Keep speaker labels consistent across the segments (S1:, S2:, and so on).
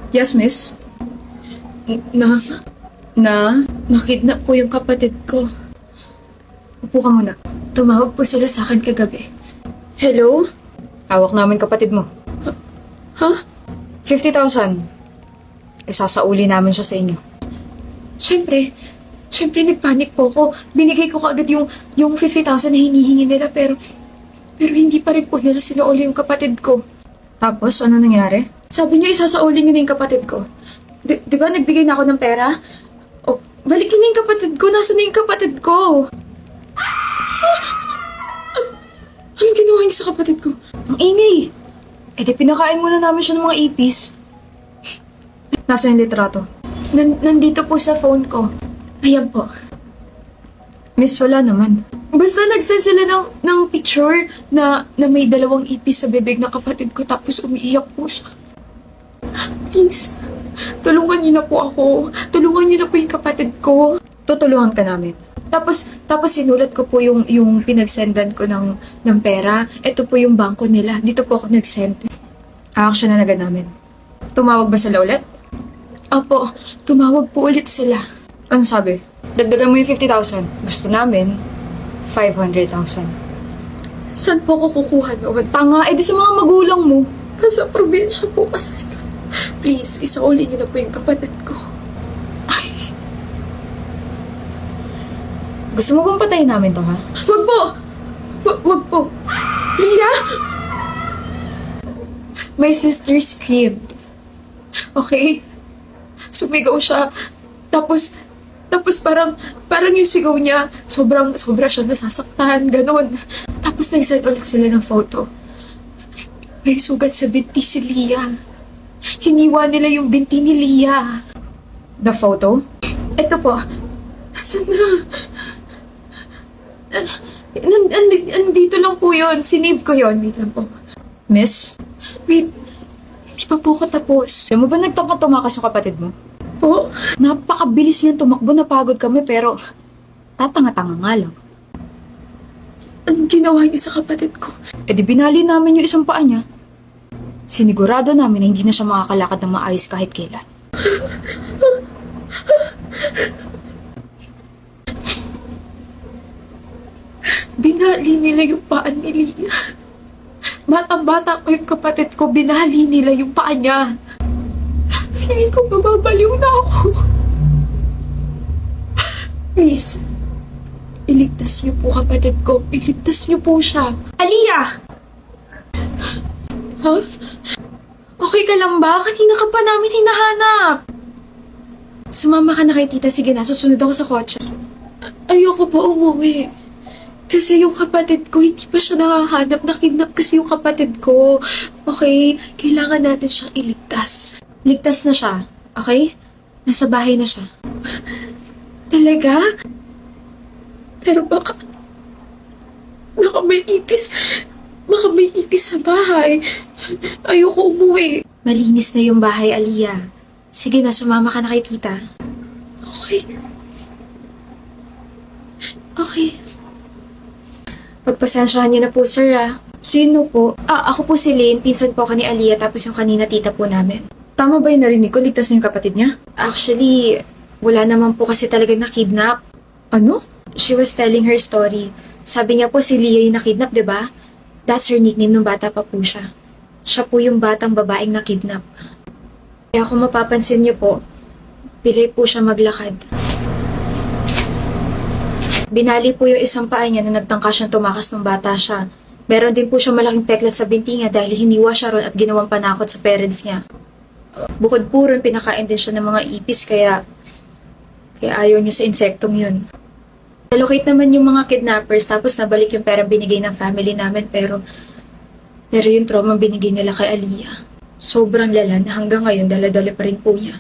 S1: Yes, miss? Na, nakidnap po yung kapatid ko. Upo ka muna. Tumawag po sila sa akin kagabi. Hello? Hawak namin kapatid mo. Ha? 50,000. Isasauli namin siya sa inyo. Siyempre nagpanik po ako. Binigay ko kaagad yung 50,000 na hinihingi nila pero hindi pa rin po nila sinauli yung kapatid ko. Tapos, ano nangyari? Sabi niyo isasauli niyo na yung kapatid ko. Di ba nagbigay na ako ng pera? O, balikin niyo yung kapatid ko. Nasaan na yung kapatid ko? Anong ginawa niyo sa kapatid ko? Ang ingay! Eh di pinakain muna namin siya ng mga ipis. Nasaan yung litrato? Nandito po sa phone ko. Ayan po. Miss, wala naman. Basta nag-send sila ng picture na may 2 ipis sa bibig ng kapatid ko tapos umiiyak po siya. Please, tulungan niyo na po ako. Tulungan niyo na po yung kapatid ko. Tutulungan ka namin. Tapos sinulat ko po yung pinagsendan ko ng pera. Ito po yung bangko nila. Dito po ako nag-send. Action na agad namin. Tumawag ba sila ulit? Opo, tumawag po ulit sila. Ano sabi? Dagdagan mo yung 50,000. Gusto namin, 500,000. Saan po ako kukuha noon? Tanga, edi sa mga magulang mo. Nasa probinsya po kasi sila. Please, isauli niyo na po yung kapatid ko. Ay. Gusto mo bang patayin namin to, ha? Wag po! Wag po! Leah! My sister screamed. Okay? Sumigaw siya. Tapos parang yung sigaw niya, sobra siya nasasaktan, ganon. Tapos nag-send ulit sila ng photo. May sugat sa binti si Leah. Hiniwa nila yung binti ni Leah. The photo? Ito po. Nasaan na? Andito lang po yun. Sinave ko yun. Wait lang po. Miss? Wait. Hindi pa po ko tapos. Alam mo ba nagtangka tumakas yung kapatid mo? Po? Napakabilis niyan tumakbo. Napagod kami pero tatanga-tanga nga lang. Anong ginawa niyo sa kapatid ko? Eh di binali namin yung isang paa niya. Sinigurado namin na hindi na siya makakalakad ng maayos kahit kailan. Binali nila yung paa ni Leah. Batang-bata ko yung kapatid ko, binali nila yung paa niya. Feeling ko mababaliw na ako. Please, iligtas niyo po kapatid ko. Iligtas niyo po siya. Aliyah! Huh? Okay ka lang ba? Kanina ka pa namin hinahanap. Sumama ka na kay tita. Sige na, susunod ako sa kotse. Ayoko pa umuwi. Kasi yung kapatid ko, hindi pa siya nakahanap. Nakidnap kasi yung kapatid ko. Okay? Kailangan natin siyang iligtas. Ligtas na siya. Okay? Nasa bahay na siya. Talaga? Pero baka may ipis. Baka may ipis sa bahay. Ayoko umuwi. Malinis na yung bahay, Aliyah. Sige na, sumama ka na kay tita. Okay. Okay. Pagpasensyahan niyo na po, sir, ah. Sino po? Ako po si Lane. Pinsan po ako ni Aliyah, tapos yung kanina tita po namin. Tama ba yung narinig ko? Ligtas na yung kapatid niya? Actually, wala naman po kasi talaga nakidnap. Ano? She was telling her story. Sabi niya po si Leah yung nakidnap, di ba? That's her nickname nung bata pa po siya. Siya po yung batang babaeng nakidnap. Kaya kung mapapansin niyo po, pilay po siya maglakad. Binali po yung isang paa niya nung nagtangka siyang tumakas nung bata siya. Meron din po siya malaking peklat sa binti niya dahil hiniwa siya ron at ginawang panakot sa parents niya. Bukod po ron, pinakain din siya ng mga ipis kaya ayaw niya sa insektong yun. Nalocate naman yung mga kidnappers tapos nabalik yung perang binigay ng family namin pero yung trauma binigay nila kay Aliyah. Sobrang lala na hanggang ngayon dala-dala pa rin po niya.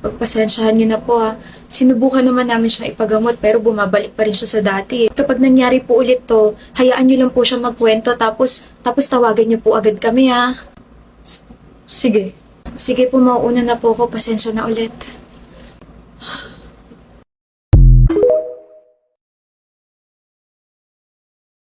S1: Pagpasensyahan niyo na po ha. Sinubukan naman namin siyang ipagamot pero bumabalik pa rin siya sa dati. Kapag nangyari po ulit to, hayaan niyo lang po siya magkwento tapos tawagan niyo po agad kami ha. Sige. Sige po, mauuna na po ako. Pasensya na ulit.